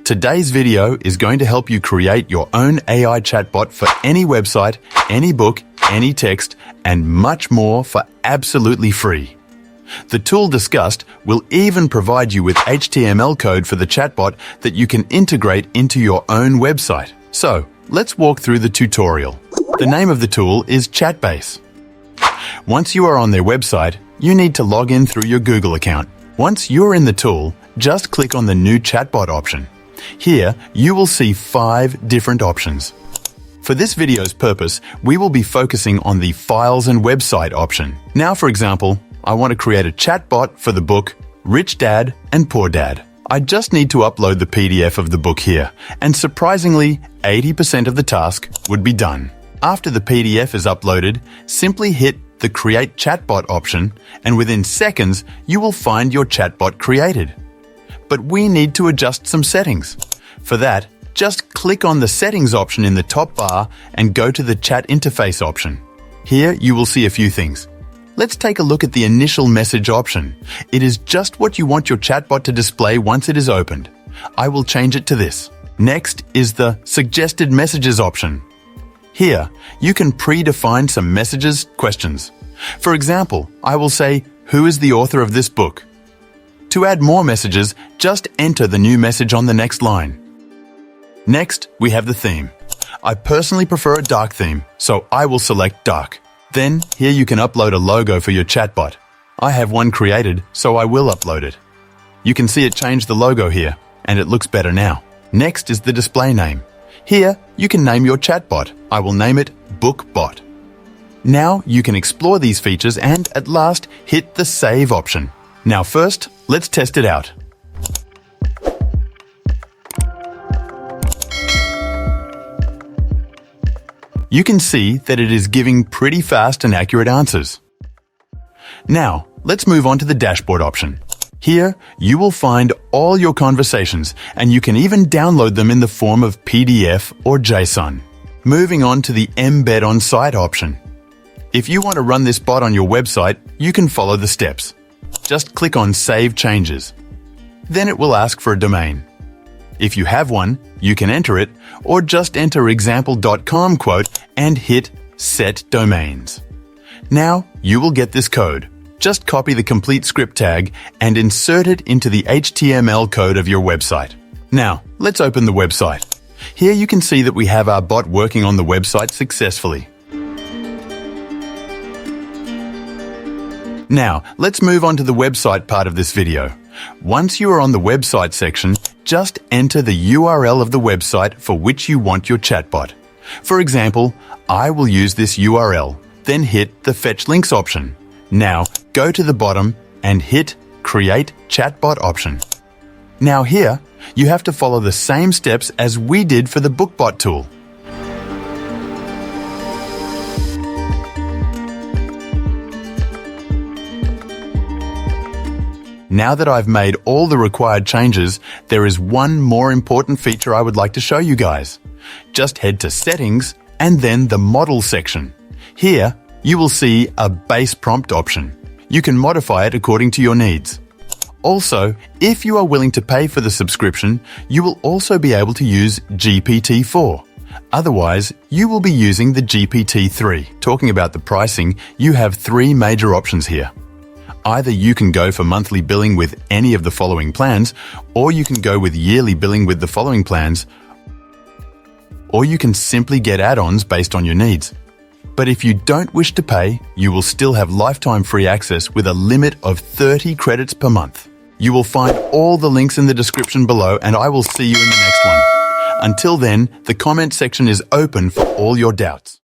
Today's video is going to help you create your own AI chatbot for any website, any book, any text, and much more for absolutely free. The tool discussed will even provide you with HTML code for the chatbot that you can integrate into your own website. So, let's walk through the tutorial. The name of the tool is Chatbase. Once you are on their website, you need to log in through your Google account. Once you're in the tool, just click on the new Chatbot option. Here, you will see 5 different options. For this video's purpose, we will be focusing on the Files and Website option. Now, for example, I want to create a chatbot for the book Rich Dad and Poor Dad. I just need to upload the PDF of the book here, and surprisingly, 80% of the task would be done. After the PDF is uploaded, simply hit the Create Chatbot option, and within seconds, you will find your chatbot created. But we need to adjust some settings. For that, just click on the Settings option in the top bar and go to the Chat Interface option. Here, you will see a few things. Let's take a look at the Initial Message option. It is just what you want your chatbot to display once it is opened. I will change it to this. Next is the Suggested Messages option. Here, you can predefine some messages, questions. For example, I will say, "Who is the author of this book?" To add more messages, just enter the new message on the next line. Next, we have the theme. I personally prefer a dark theme, so I will select dark. Then, here you can upload a logo for your chatbot. I have one created, so I will upload it. You can see it changed the logo here, and it looks better now. Next is the display name. Here, you can name your chatbot. I will name it BookBot. Now, you can explore these features and, at last, hit the Save option. Now first, let's test it out. You can see that it is giving pretty fast and accurate answers. Now, let's move on to the Dashboard option. Here, you will find all your conversations, and you can even download them in the form of PDF or JSON. Moving on to the Embed On Site option. If you want to run this bot on your website, you can follow the steps. Just click on Save Changes. Then it will ask for a domain. If you have one, you can enter it, or just enter example.com quote and hit Set Domains. Now, you will get this code. Just copy the complete script tag and insert it into the HTML code of your website. Now, let's open the website. Here you can see that we have our bot working on the website successfully. Now, let's move on to the website part of this video. Once you are on the website section, just enter the URL of the website for which you want your chatbot. For example, I will use this URL, then hit the Fetch Links option. Now, go to the bottom and hit Create Chatbot option. Now here, you have to follow the same steps as we did for the BookBot tool. Now that I've made all the required changes, there is one more important feature I would like to show you guys. Just head to Settings and then the Model section. Here, you will see a Base Prompt option. You can modify it according to your needs. Also, if you are willing to pay for the subscription, you will also be able to use GPT-4. Otherwise, you will be using the GPT-3. Talking about the pricing, you have 3 major options here. Either you can go for monthly billing with any of the following plans, or you can go with yearly billing with the following plans, or you can simply get add-ons based on your needs. But if you don't wish to pay, you will still have lifetime free access with a limit of 30 credits per month. You will find all the links in the description below, and I will see you in the next one. Until then, the comment section is open for all your doubts.